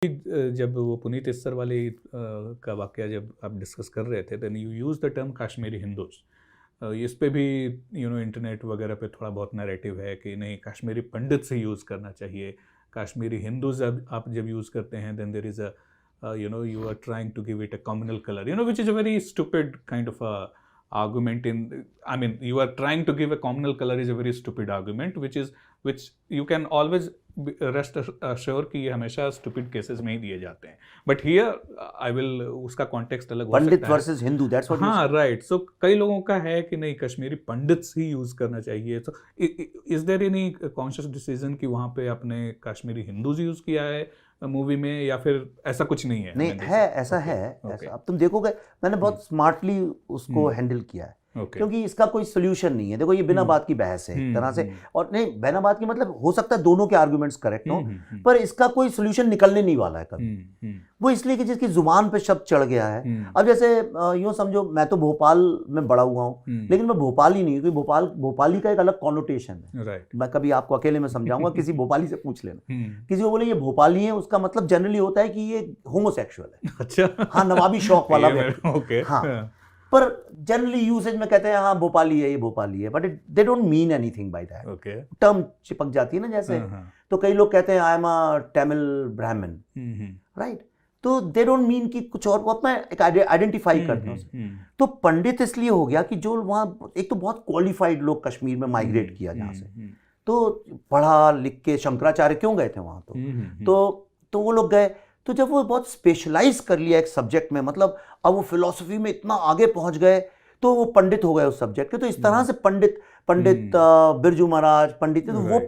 जब वो पुनीत इस्सर वाले का वाकया जब आप डिस्कस कर रहे थे, then you use the term Kashmiri Hindus. इस पे भी इंटरनेट वगैरह पे थोड़ा बहुत नैरेटिव है कि नहीं, कश्मीरी पंडित से यूज़ करना चाहिए। कश्मीरी हिंदूज आप जब यूज़ करते हैं, then there is a you are trying to give it a communal color, which is a very stupid kind of a argument. You are trying to give a communal color is a very stupid argument, which you can always rest assured कि ये हमेशा stupid cases में ही दिए जाते हैं. But here I will उसका context अलग हो सकता है. पंडित versus Hindu, that's what you हाँ, said. right. So कई लोगों का है कि नहीं, कश्मीरी पंडित ही यूज़ करना चाहिए. So is there any conscious decision कि वहाँ पे आपने कश्मीरी हिंदूज यूज़ किया है मूवी में, या फिर ऐसा कुछ नहीं है? नहीं है, ऐसा है, ऐसा अब तुम देखोगे मैंने बहुत स्मार्टली उसको हैंडल किया है, क्योंकि इसका कोई सोल्यूशन नहीं है। देखो ये बिना बात की बहस है एक तरह से, और नहीं बिना बात की मतलब हो सकता है दोनों के आर्गुमेंट्स करेक्ट हो, पर इसका कोई सोल्यूशन निकलने नहीं वाला है कभी। वो इसलिए कि जिसकी जुबान पे शब्द चढ़ गया है। अब जैसे यूँ समझो, मैं तो भोपाल में बड़ा हुआ हूँ, लेकिन मैं भोपाली नहीं हूँ, क्योंकि भोपाली का एक अलग कॉनोटेशन है। मैं कभी आपको अकेले में समझाऊंगा, किसी भोपाली से पूछ लेना, किसी को बोले ये भोपाली है, उसका मतलब जनरली होता है कि ये होमोसेक्सुअल है। अच्छा, हाँ, नवाबी शौक वाला व्यक्ति। हाँ, पर जनरली यूसेज में कहते हैं हाँ भोपाली है, ये भोपाली है, but they don't mean anything by that. Term चिपक जाती है ना जैसे। तो कई लोग कहते हैं आई एम अ तमिल ब्राह्मण, राइट, तो दे डोंट मीन कि कुछ और, वो अपना एक आइडेंटिफाई करते हैं। तो पंडित इसलिए हो गया कि जो वहाँ एक तो बहुत क्वालिफाइड लोग कश्मीर में माइग्रेट किया जहाँ से, तो पढ़ा लिख के शंकराचार्य क्यों गए थे वहाँ, तो वो लोग गए। तो जब वो बहुत स्पेशलाइज कर लिया एक सब्जेक्ट में, मतलब अब वो फिलॉसफी में इतना आगे पहुंच गए, तो वो पंडित हो गए उस सब्जेक्ट के। तो इस तरह से पंडित बिरजू महाराज पंडित, तो वो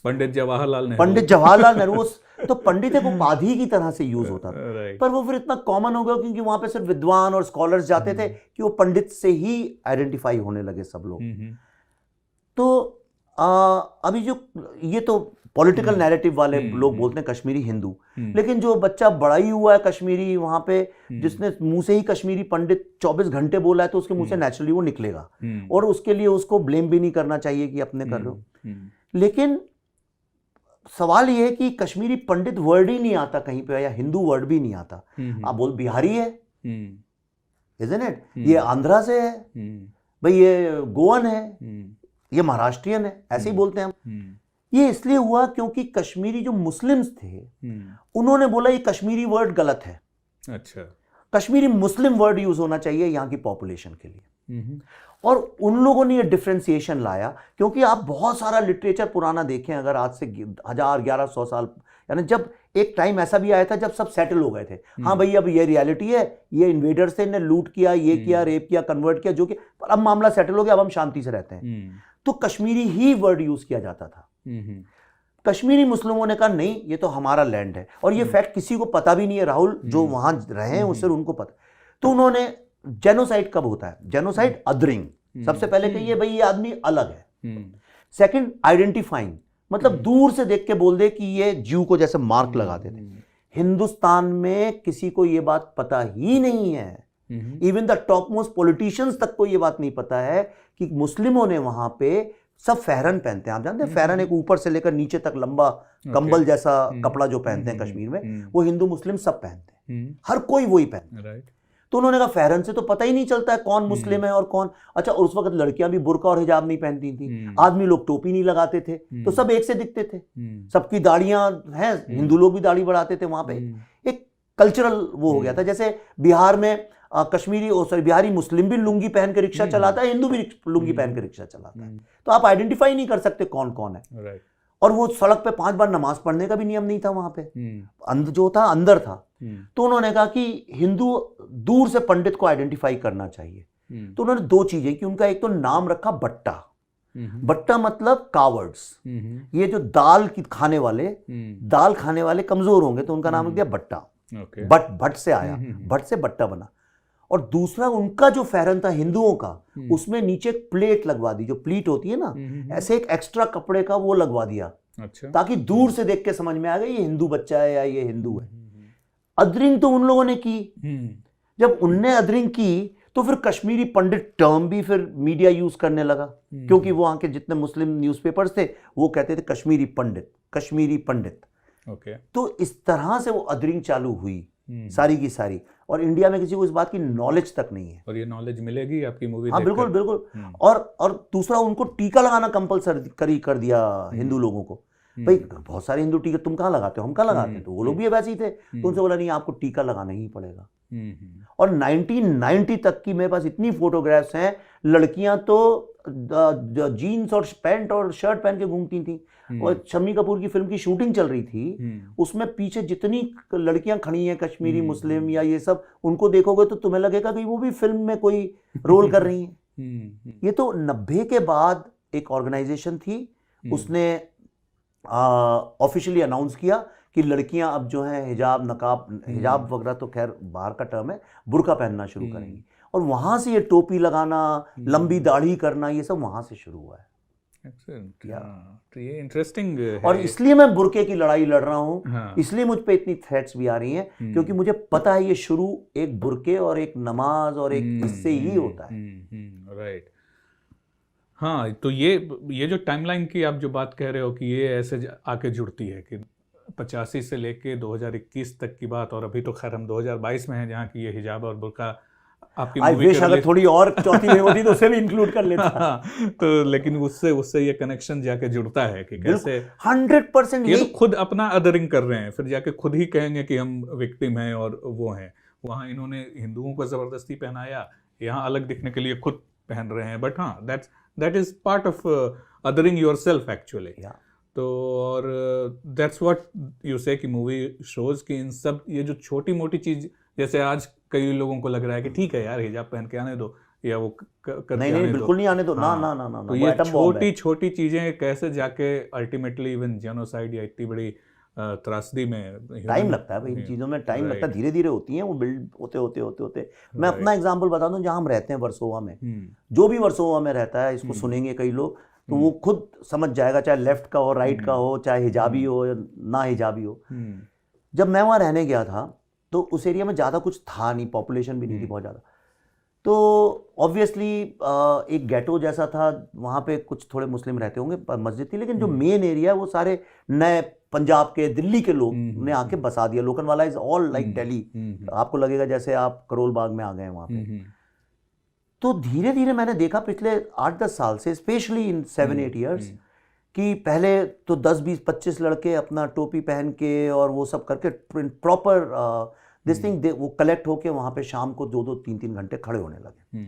पंडित जवाहरलाल नेहरू, तो पंडित एक उपाधि की तरह से यूज होता था। पर वो फिर इतना कॉमन हो गया क्योंकि वहां पे सिर्फ विद्वान और स्कॉलर्स जाते थे कि वो पंडित से ही आइडेंटिफाई होने लगे सब लोग। तो अभी जो ये तो पॉलिटिकल नैरेटिव वाले लोग बोलते हैं कश्मीरी हिंदू, लेकिन जो बच्चा बड़ा ही हुआ है कश्मीरी वहां पे, जिसने मुंह से ही कश्मीरी पंडित 24 घंटे बोला है, तो उसके मुंह से नेचुरली वो निकलेगा, और उसके लिए उसको ब्लेम भी नहीं करना चाहिए कि अपने कर रहे हो। लेकिन सवाल ये है कि कश्मीरी पंडित वर्ड ही नहीं आता कहीं पे, या हिंदू वर्ड भी नहीं आता। आप बोल बिहारी है, इज़न्ट इट, ये आंध्रा से है भाई, ये गोवन है, ये महाराष्ट्रियन है, ऐसे ही बोलते हैं हम। ये इसलिए हुआ क्योंकि कश्मीरी जो मुस्लिम्स थे उन्होंने बोला ये कश्मीरी वर्ड गलत है। अच्छा, कश्मीरी मुस्लिम वर्ड यूज होना चाहिए यहाँ की पॉपुलेशन के लिए। और उन लोगों ने ये डिफरेंशिएशन लाया, क्योंकि आप बहुत सारा लिटरेचर पुराना देखें, अगर आज से 1100 साल, यानी जब एक टाइम ऐसा भी आया था जब सब सेटल हो गए थे, हाँ भाई अब ये रियलिटी है, ये इन्वेडर्स थे, ने लूट किया, ये किया, रेप किया, कन्वर्ट किया, जो कि अब मामला सेटल हो गया, अब हम शांति से रहते हैं। तो कश्मीरी ही वर्ड यूज किया जाता था। कश्मीरी मुस्लिमों ने कहा नहीं, ये तो हमारा लैंड है, और ये फैक्ट किसी को पता भी नहीं है, राहुल जो वहां रहे हैं उससे उनको पता। तो उन्होंने, जेनोसाइड कब होता है? जेनोसाइड अदरिंग, सबसे पहले कहिए भाई ये आदमी अलग है। सेकंड आइडेंटिफाइंग, मतलब दूर से देख के बोल दे कि ये ज्यू को जैसे मार्क लगाते थे। हिंदुस्तान में किसी को ये बात पता ही नहीं है, even the top most politicians तक को ये बात नहीं पता है कि मुस्लिमों ने वहां पे सब फहरन पहनते हैं। आप जानते हैं फहरन एक ऊपर से लेकर नीचे तक लंबा कंबल जैसा कपड़ा जो पहनते हैं कश्मीर में, वो हिंदू मुस्लिम सब पहनते हैं, हर कोई वही पहनता है। तो उन्होंने कहा फहरन से तो पता ही नहीं चलता है कौन मुस्लिम है और कौन। अच्छा, उस वक्त लड़कियां भी बुर्का और हिजाब नहीं पहनती थी, आदमी लोग टोपी नहीं लगाते थे, तो सब एक से दिखते थे, सबकी दाढ़ियां हैं, हिंदू लोग भी दाढ़ी बढ़ाते थे। वहां पे एक कल्चरल वो हो गया था। जैसे बिहार में बिहारी मुस्लिम भी लुंगी पहन के रिक्शा चलाता है, हिंदू भी लुंगी पहन के रिक्शा चलाता है, तो आप आइडेंटिफाई नहीं कर सकते कौन कौन है। और वो सड़क पे 5 बार नमाज पढ़ने का भी नियम नहीं था वहां पे, जो था अंदर था। तो उन्होंने कहा कि हिंदू दूर से पंडित को आइडेंटिफाई करना चाहिए। तो उन्होंने 2 चीजें कि उनका एक तो नाम रखा बट्टा, बट्टा मतलब कावर्ड्स, ये जो दाल खाने वाले कमजोर होंगे, तो उनका नाम रख दिया बट्टा। भट्ट से आया, भट्ट से बट्टा बना। और दूसरा उनका जो फहरन था हिंदुओं का, उसमें नीचे एक प्लेट लगवा दी, जो प्लीट होती है ना, ऐसे एक एक्स्ट्रा कपड़े का वो लगवा दिया। अच्छा। ताकि दूर से देख के समझ में आ गया ये हिंदू बच्चा है या ये हिंदू है। अदरिंग तो उन लोगों ने की। जब उनने अदरिंग की तो फिर कश्मीरी पंडित टर्म भी फिर मीडिया यूज करने लगा, क्योंकि वहां के जितने मुस्लिम न्यूज़पेपर्स थे वो कहते थे कश्मीरी पंडित, कश्मीरी पंडित। ओके। तो इस तरह से वो अदरिंग चालू हुई सारी की सारी, और इंडिया में किसी को इस बात की नॉलेज तक नहीं है। और ये नॉलेज मिलेगी आपकी मूवी हाँ बिल्कुल बिल्कुल। और दूसरा, उनको टीका लगाना कंपलसरी कर दिया हिंदू लोगों को। भाई बहुत सारे हिंदू टीका तुम कहाँ लगाते हो, हम कहाँ लगाते हैं, तो वो लोग भी वैसे ही थे। तो उनसे बोला नहीं, आपको टीका लगाना ही पड़ेगा। और 1990 तक की मेरे पास इतनी फोटोग्राफ्स हैं, लड़कियां तो जीन्स और पैंट और शर्ट पहन के घूमती थी। और शम्मी कपूर की फिल्म की शूटिंग चल रही थी, उसमें पीछे जितनी लड़कियां खड़ी हैं कश्मीरी मुस्लिम या ये सब, उनको देखोगे तो तुम्हें लगेगा कि वो भी फिल्म में कोई रोल कर रही हैं। ये तो 90 के बाद एक ऑर्गेनाइजेशन थी, उसने ऑफिशियली अनाउंस किया कि लड़कियां अब जो है हिजाब नकाब, हिजाब वगैरह तो खैर बाहर का टर्म है, बुर्का पहनना शुरू करेंगी। और वहां से ये टोपी लगाना, लंबी दाढ़ी करना, ये सब वहां से शुरू हुआ है। तो ये इंटरेस्टिंग है। और इसलिए मैं बुर्के की लड़ाई लड़ रहा हूँ, इसलिए मुझ पे इतनी थ्रेट्स भी आ रही हैं, क्योंकि मुझे पता है ये शुरू एक बुर्के और एक नमाज और एक इससे ही होता है। राइट। हाँ, तो ये जो टाइमलाइन की आप जो बात कह रहे हो कि ये ऐसे आके जुड़ती है कि 85 से लेके 2021 तक की बात, और अभी तो खैर हम 2022 में हैं जहाँ की ये हिजाब और बुर्का आपकी मूवी के अगर थोड़ी और चौथी में होती तो उसे भी इंक्लूड कर लेता। तो लेकिन उससे ये कनेक्शन जाके जुड़ता है कि कैसे 100% ये तो खुद अपना अदरिंग कर रहे हैं, फिर जाके खुद ही कहेंगे कि हम विक्टिम हैं और वो हैं। वहाँ इन्होंने हिंदुओं को जबरदस्ती पहनाया, यहाँ अलग दिखने के लिए खुद पहन रहे हैं। बट हाँ, that is part of adhering yourself actually. तो और दैट्स व्हाट यू से कि मूवी शोज की इन सब ये जो छोटी मोटी चीज, जैसे आज कई लोगों को लग रहा है कि ठीक है यार हिजाब पहन के आने दो या वो करके नहीं बिल्कुल नहीं आने दो। हाँ, ना ना ना तो ये छोटी छोटी चीजें कैसे जाके अल्टीमेटली इवन जेनोसाइड या इतनी बड़ी त्रासदी में टाइम लगता है भाई, इन चीज़ों में टाइम लगता है, धीरे धीरे होती हैं वो, बिल्ड होते होते होते होते। मैं अपना एग्जांपल बता दूं, जहां हम रहते हैं वर्सोवा में, जो भी वर्सोवा में रहता है, इसको सुनेंगे कई लोग तो वो खुद समझ जाएगा, चाहे लेफ्ट का हो, राइट का हो, चाहे हिजाबी हो या ना हिजाबी हो। जब मैं वहाँ रहने गया था तो उस एरिया में ज़्यादा कुछ था नहीं, पॉपुलेशन भी नहीं थी बहुत ज़्यादा। तो ऑब्वियसली एक गेटो जैसा था, वहाँ पे कुछ थोड़े मुस्लिम रहते होंगे, मस्जिद थी, लेकिन जो मेन एरिया वो सारे नए पंजाब के, दिल्ली के लोग ने आके बसा दिया। लोकलवाला इज ऑल लाइक दिल्ली, आपको लगेगा जैसे आप करोल बाग में आ गए वहाँ पे। तो धीरे धीरे मैंने देखा पिछले 8-10 साल से, स्पेशली इन 7-8 ईयर्स, कि पहले तो 10-20-25 लड़के अपना टोपी पहन के और वो सब करके प्रॉपर दिस थिंग वो कलेक्ट होके वहाँ पे शाम को 2-2, 3-3 घंटे खड़े होने लगे।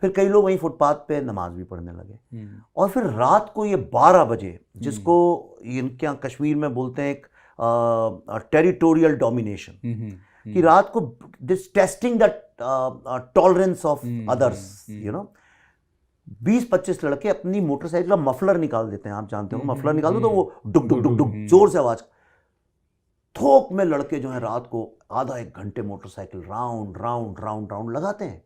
फिर कई लोग वहीं फुटपाथ पे नमाज भी पढ़ने लगे। और फिर रात को ये 12 बजे, जिसको इनके यहाँ कश्मीर में बोलते हैं एक टेरिटोरियल डोमिनेशन, कि रात को this testing the tolerance of others, you know, 20-25 लड़के अपनी मोटरसाइकिल का मफलर निकाल देते हैं। आप जानते हो मफलर निकाल दो तो वो डुक डुक डुक डुक जोर से आवाज, थोक में लड़के जो है रात को आधा 1 घंटे motorcycle round round round round लगाते हैं।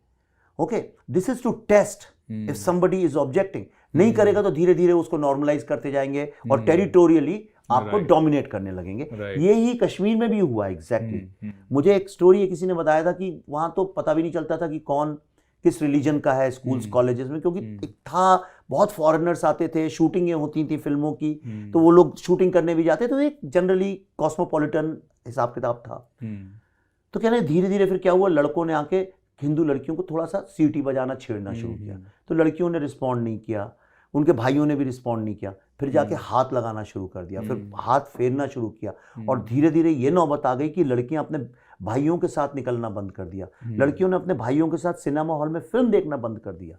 Okay, this is to test if somebody is objecting. नहीं करेगा तो धीरे धीरे उसको नॉर्मलाइज करते जाएंगे और टेरिटोरियली आपको डोमिनेट करने लगेंगे। यही कश्मीर में भी हुआ एग्जैक्टली। मुझे एक स्टोरी किसी ने बताया था कि वहां तो पता भी नहीं चलता था कि कौन किस रिलीजन का है स्कूल्स कॉलेजेस में, क्योंकि एक था, बहुत फॉरेनर्स आते थे, शूटिंगें होती थी फिल्मों की, तो वो लोग शूटिंग करने भी जाते, तो एक जनरली कॉस्मोपॉलिटन हिसाब किताब था। तो कहने धीरे धीरे फिर क्या हुआ, लड़कों ने आके हिंदू लड़कियों को थोड़ा सा सीटी बजाना, छेड़ना शुरू किया। तो लड़कियों ने रिस्पॉन्ड नहीं किया, उनके भाइयों ने भी रिस्पॉन्ड नहीं किया, फिर जाके हाथ लगाना शुरू कर दिया, फिर हाथ फेरना शुरू किया, और धीरे धीरे ये नौबत आ गई कि लड़कियां अपने भाइयों के साथ निकलना बंद कर दिया। लड़कियों ने अपने भाइयों के साथ सिनेमा हॉल में फिल्म देखना बंद कर दिया।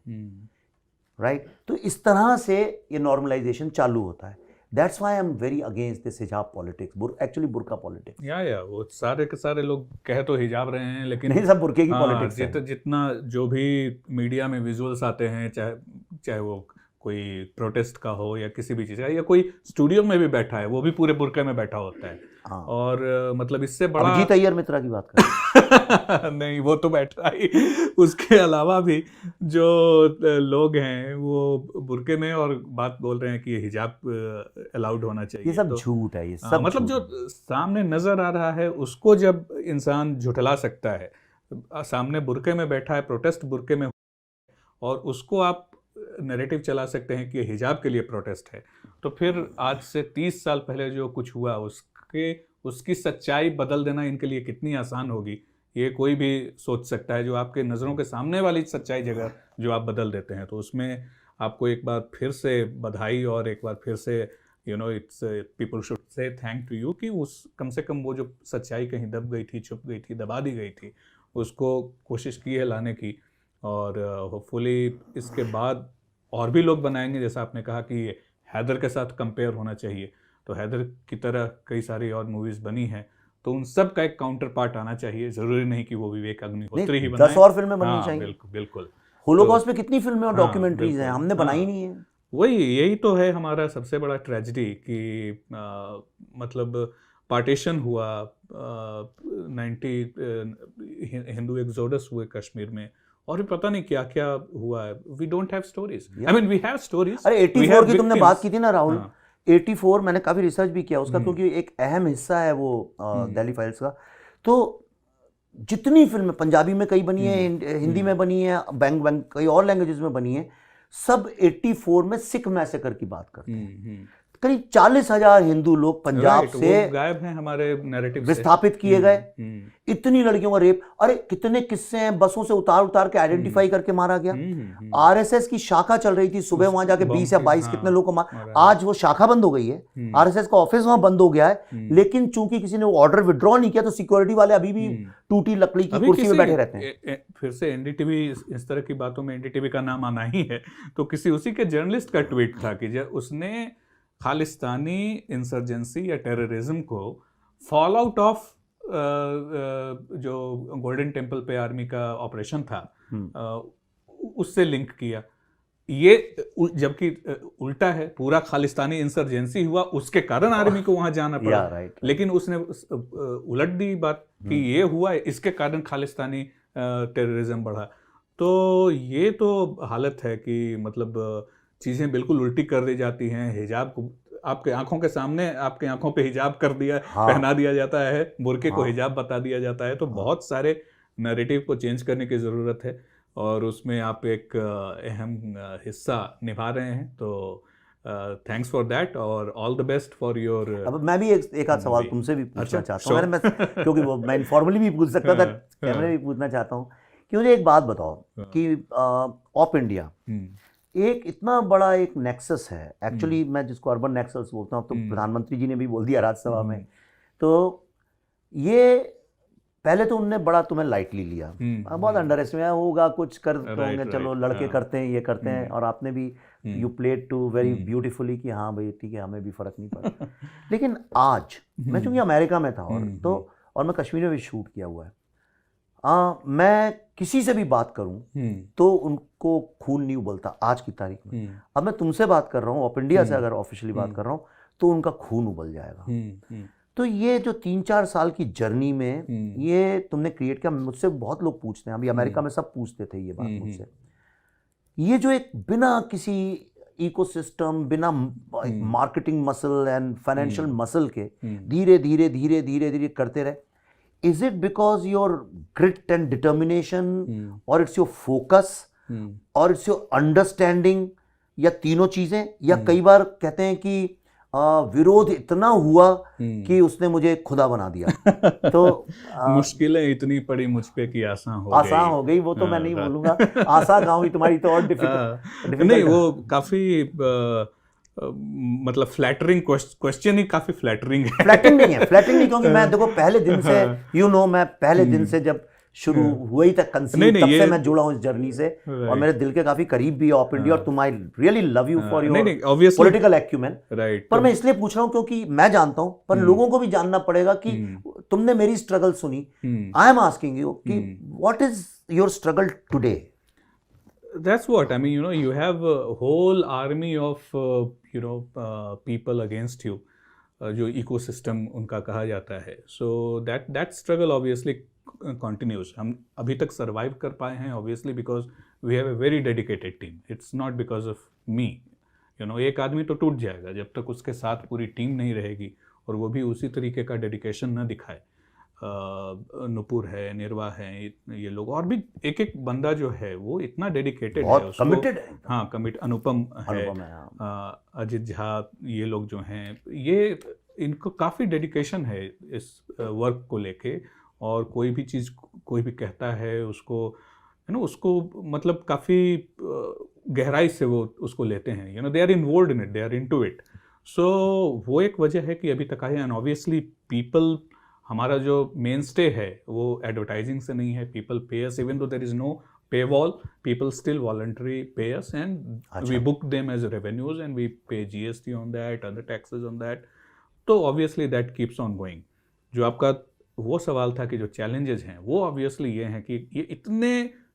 राइट? तो इस तरह से ये नॉर्मलाइजेशन चालू होता है। That's why I'm very against this hijab politics, actually burqa politics. या वो सारे के सारे लोग कह तो हिजाब रहे हैं, लेकिन नहीं, सब बुर्के की पॉलिटिक्स है। जितना जो भी मीडिया में विजुअल्स आते हैं, चाहे वो कोई प्रोटेस्ट का हो या किसी भी चीज़ का, या कोई स्टूडियो में भी बैठा है वो भी पूरे बुर्के में बैठा होता है। हाँ। और मतलब इससे बड़ा अभिजीत अय्यर मित्रा की बात कर नहीं, वो तो बैठ रहा ही, उसके अलावा भी जो लोग हैं वो बुर्के में और बात बोल रहे हैं कि हिजाब अलाउड होना चाहिए। ये सब झूठ है, ये सब मतलब जो सामने नजर आ रहा है उसको जब इंसान झुठला सकता है, सामने बुर्के में बैठा है, प्रोटेस्ट बुर्के में, और उसको आप नैरेटिव चला सकते हैं कि हिजाब के लिए प्रोटेस्ट है, तो फिर आज से 30 साल पहले जो कुछ हुआ उसके उसकी सच्चाई बदल देना इनके लिए कितनी आसान होगी, ये कोई भी सोच सकता है। जो आपके नज़रों के सामने वाली सच्चाई जगह जो आप बदल देते हैं, तो उसमें आपको एक बार फिर से बधाई और एक बार फिर से it's people should say thank to you कि उस कम से कम वो जो सच्चाई कहीं दब गई थी, छुप गई थी, दबा दी गई थी, उसको कोशिश की है लाने की। और होपफुली इसके बाद और भी लोग बनाएंगे। जैसा आपने कहा कि हैदर के साथ कंपेयर होना चाहिए, तो हैदर की तरह कई सारी और मूवीज़ बनी हैं, तो उन सब का एक काउंटर पार्ट आना चाहिए। ज़रूरी नहीं कि वो विवेक अग्निहोत्री ही बनाए, 10 और फिल्में बननी चाहिए। बिल्कुल बिल्कुल। होलोकॉस्ट पे कितनी फिल्में और डॉक्यूमेंट्रीज हैं, हमने बनाई नहीं है। यही तो है हमारा सबसे बड़ा ट्रेजेडी कि मतलब पार्टीशन हुआ, 90 हिंदू एक्सोडस हुए कश्मीर में, और भी पता नहीं क्या क्या हुआ है। We don't have stories, I mean we have stories. अरे 84 की तुमने बात की थी ना राहुल, 84 मैंने काफी रिसर्च भी किया उसका, क्योंकि एक अहम हिस्सा है वो दिल्ली फाइल्स का। तो जितनी फिल्में पंजाबी में कई बनी है, हिंदी में बनी है, बैंक कई और लैंग्वेजेस में बनी है, सब 84 में सिख मैसेकर की बात करते हैं। करीब 40,000 हिंदू लोग पंजाब से गायब हैं हमारे नैरेटिव से, विस्थापित किए गए। इतनी लड़कियों का रेप, अरे कितने किस्से हैं, बसों से उतार के आइडेंटिफाई करके मारा गया। आरएसएस की शाखा चल रही थी, सुबह वहां जाके 20 या 22 कितने लोग को मार। आज वो शाखा बंद हो गई है, आरएसएस का ऑफिस वहां बंद हो गया है, लेकिन चूंकि किसी ने ऑर्डर विड्रॉ नहीं किया तो सिक्योरिटी वाले अभी भी टूटी लकड़ी की कुर्सी में बैठे रहते हैं। फिर से एनडीटीवी, इस तरह की बातों में एनडीटीवी का नाम आना ही है, तो किसी उसी के जर्नलिस्ट का ट्वीट था कि उसने खालिस्तानी इंसर्जेंसी या टेररिज्म को फॉल आउट ऑफ जो गोल्डन टेम्पल पे आर्मी का ऑपरेशन था उससे लिंक किया। ये जबकि उल्टा है, पूरा खालिस्तानी इंसर्जेंसी हुआ, उसके कारण आर्मी को वहां जाना पड़ा, लेकिन उसने उलट दी बात कि ये हुआ इसके कारण खालिस्तानी टेररिज्म बढ़ा। तो ये तो हालत है कि मतलब चीज़ें बिल्कुल उल्टी कर दी जाती हैं। हिजाब को आपके आंखों के सामने, आपके आंखों पे हिजाब कर दिया, पहना दिया जाता है, बुर्के को हिजाब बता दिया जाता है। तो बहुत सारे नैरेटिव को चेंज करने की ज़रूरत है, और उसमें आप एक अहम हिस्सा निभा रहे हैं। तो थैंक्स फॉर दैट और all the best for your. अब मैं भी एक आध सवाल तुमसे भी पूछना चाहता हूँ, क्योंकि वो मैं इनफॉर्मली भी पूछ सकता था, कैमरे भी पूछना चाहता हूँ कि मुझे एक बात बताओ कि ऑप इंडिया एक इतना बड़ा एक नेक्सस है, एक्चुअली मैं जिसको अर्बन नेक्सस बोलता हूँ, तो प्रधानमंत्री जी ने भी बोल दिया राज्यसभा में। तो ये पहले तो उनने बड़ा तुम्हें लाइटली लिया, बहुत अंडर एस्टिमेट होगा, कुछ कर होंगे, चलो लड़के करते हैं, ये करते हैं, और आपने भी you played too very beautifully कि हाँ भाई ठीक है, हमें भी फर्क नहीं पड़ा। लेकिन आज मैं चूंकि अमेरिका में था और मैं कश्मीर में भी शूट किया हुआ है, मैं किसी से भी बात करूं तो उनको खून नहीं उबलता आज की तारीख में। अब मैं तुमसे बात कर रहा हूं, ऑफ इंडिया से अगर ऑफिशियली बात कर रहा हूं, तो उनका खून उबल जाएगा। तो ये जो 3-4 साल की जर्नी में ये तुमने क्रिएट किया, मुझसे बहुत लोग पूछते हैं, अभी अमेरिका में सब पूछते थे ये बात मुझसे, ये जो एक बिना किसी इकोसिस्टम, बिना marketing muscle and financial muscle के धीरे धीरे धीरे धीरे धीरे करते रहे, is it because your grit and determination or it's your focus or it's your understanding, या तीनों चीजें? या कई बार कहते हैं कि विरोध इतना हुआ कि उसने मुझे खुदा बना दिया। तो मुश्किलें इतनी पड़ी मुझ पे कि आसान हो गई, वो तो मैं नहीं बोलूंगा आसान गाँव तुम्हारी तो और डिफिकल्ट नहीं, वो काफी मतलब फ्लैटरिंग क्वेश्चन ही काफी फ्लैटरिंग है। फ्लैटरिंग नहीं, क्योंकि मैं देखो पहले दिन से मैं पहले दिन से जब शुरू हुई तक कंसीव, तब से मैं जुड़ा हूं इस जर्नी से, और मेरे दिल के काफी करीब भी ऑप इंडिया, और तुम I really love you for your political acumen. पर मैं इसलिए पूछ रहा हूं क्योंकि मैं जानता हूं, पर लोगों को भी जानना पड़ेगा कि तुमने मेरी स्ट्रगल सुनी। आई एम आस्किंग यू कि what is your struggle today? That's what I mean, you have a whole army of people against you, जो ecosystem उनका कहा जाता है। So that struggle obviously continues. हम अभी तक survive कर पाए हैं obviously because we have a very dedicated team. It's not because of me. एक आदमी तो टूट जाएगा जब तक उसके साथ पूरी टीम नहीं रहेगी, और वो भी उसी तरीके का डेडिकेशन न दिखाए। नुपुर है, निर्वा है, ये लोग, और भी एक एक बंदा जो है वो इतना डेडिकेटेड है, कमिटेड है। हाँ, कमिट अनुपम है, अजित झा, ये लोग जो हैं, ये इनको काफ़ी डेडिकेशन है इस वर्क को लेके, और कोई भी चीज़ कोई भी कहता है उसको उसको मतलब काफ़ी गहराई से वो उसको लेते हैं, they are involved in it, they are into it. So वो एक वजह है कि अभी तक आए। एंड ऑब्वियसली पीपल, हमारा जो मेन स्टे है वो एडवर्टाइजिंग से नहीं है। People pay us even though there is no paywall, people still voluntarily pay us, and we book them as revenues and we pay GST on that, other taxes on that. तो obviously that keeps on going. जो आपका वो सवाल था कि जो challenges हैं वो obviously ये हैं कि ये इतने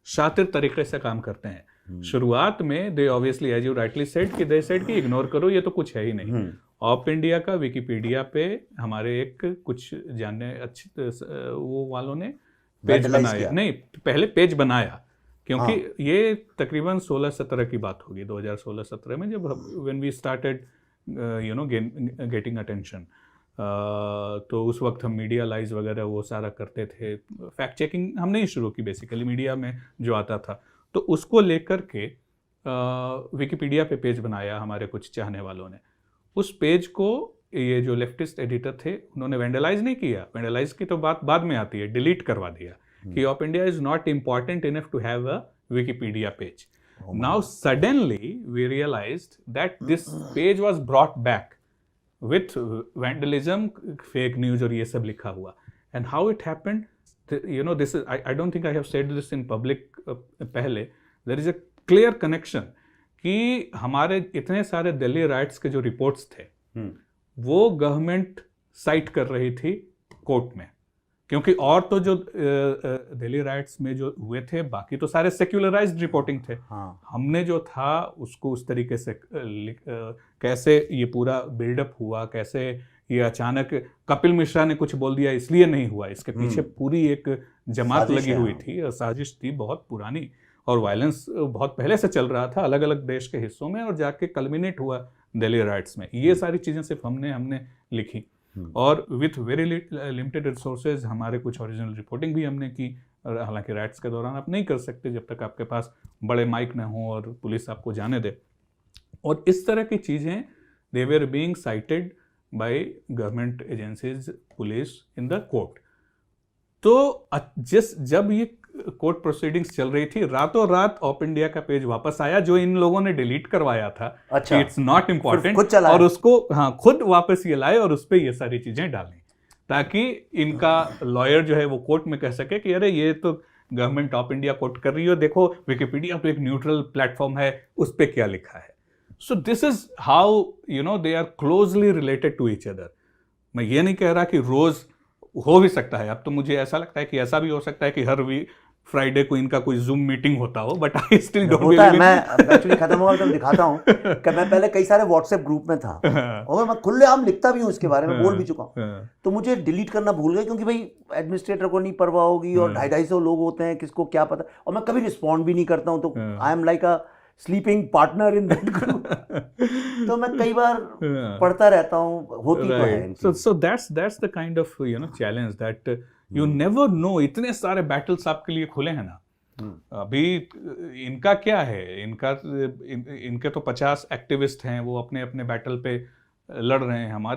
शातिर तरीके से काम करते हैं। शुरुआत में they obviously, as you rightly said, कि they said कि इग्नोर करो, ये तो कुछ है ही नहीं। ऑप इंडिया का विकिपीडिया पे हमारे एक कुछ जानने अच्छे वो वालों ने पेज बनाया, नहीं पहले पेज बनाया, क्योंकि ये तकरीबन 16-17 की बात होगी, 2016-17 में, जब when we started getting attention. तो उस वक्त हम मीडिया लाइज वगैरह वो सारा करते थे, फैक्ट चेकिंग हमने ही शुरू की बेसिकली मीडिया में जो आता था। तो उसको लेकर के विकिपीडिया पे पेज बनाया हमारे कुछ चाहने वालों ने। उस पेज को ये जो लेफ्टिस्ट एडिटर थे उन्होंने वेंडलाइज नहीं किया, वेंडलाइज की तो बात बाद में आती है, डिलीट करवा दिया कि OpIndia is not important enough to have a Wikipedia page. Now suddenly we realised that this page was brought back with vandalism, fake news और ये सब लिखा हुआ। And how it happened, this is, I don't think I have said this in public पहले, there is a clear connection कि हमारे इतने सारे दिल्ली राइट्स के जो रिपोर्ट्स थे वो गवर्नमेंट साइट कर रही थी कोर्ट में, क्योंकि और तो जो दिल्ली राइट्स में जो हुए थे बाकी तो सारे सेक्युलराइज्ड रिपोर्टिंग थे। हमने जो था उसको उस तरीके से कैसे ये पूरा बिल्डअप हुआ, कैसे ये अचानक कपिल मिश्रा ने कुछ बोल दिया इसलिए नहीं हुआ, इसके पीछे पूरी एक जमात लगी हुई थी, साजिश थी बहुत पुरानी, और वायलेंस बहुत पहले से चल रहा था अलग अलग देश के हिस्सों में, और जाके कल्मिनेट हुआ दिल्ली राइट्स में। ये सारी चीज़ें सिर्फ हमने लिखी, और विथ वेरी लिमिटेड रिसोर्सेज हमारे कुछ ओरिजिनल रिपोर्टिंग भी हमने की। हालांकि राइट्स के दौरान आप नहीं कर सकते जब तक आपके पास बड़े माइक न हो और पुलिस आपको जाने दे, और इस तरह की चीज़ें they were being cited by government agencies, police in the court. तो जब ये कोर्ट प्रोसीडिंग्स चल रही थी, रातों रात ऑप इंडिया का पेज वापस आया जो इन लोगों ने डिलीट करवाया था। अच्छा, इट्स नॉट इम्पॉर्टेंट, और उसको खुद वापस ये लाए और उस पर ये सारी चीजें डालें, ताकि इनका लॉयर जो है वो कोर्ट में कह सके कि अरे ये तो गवर्नमेंट ऑप इंडिया कोर्ट कर रही हो, देखो विकिपीडिया तो एक न्यूट्रल प्लेटफॉर्म है, उस पर क्या लिखा है। So this is how they are closely related to each other. मैं ये नहीं कह रहा कि रोज हो भी सकता है, अब तो मुझे ऐसा लगता है कि ऐसा भी हो सकता है कि हर फ्राइडे को इनका कोई जूम मीटिंग होता हो, but I still don't believe. मैं एक्चुअली खत्म होगा तो दिखाता हूँ कि मैं पहले कई सारे व्हाट्सएप ग्रुप में था और मैं खुलेआम लिखता भी हूँ इसके बारे में, बोल भी चुका हूँ। तो मुझे डिलीट करना भूल गए क्योंकि भाई एडमिनिस्ट्रेटर को नहीं परवाह होगी और 250 लोग होते हैं, किसको क्या पता, और मैं कभी रिस्पॉन्ड भी नहीं करता हूँ, तो I am like a sleeping partner in that group. तो मैं कई बार पढ़ता रहता हूँ, होती तो है। So that's the kind of challenge that you never know. इतने सारे बैटल्स आपके लिए खुले हैं ना। अभी इनका क्या है, इनके तो 50 एक्टिविस्ट हैं, वो अपने अपने बैटल पे लड़ रहे हैं। हमारे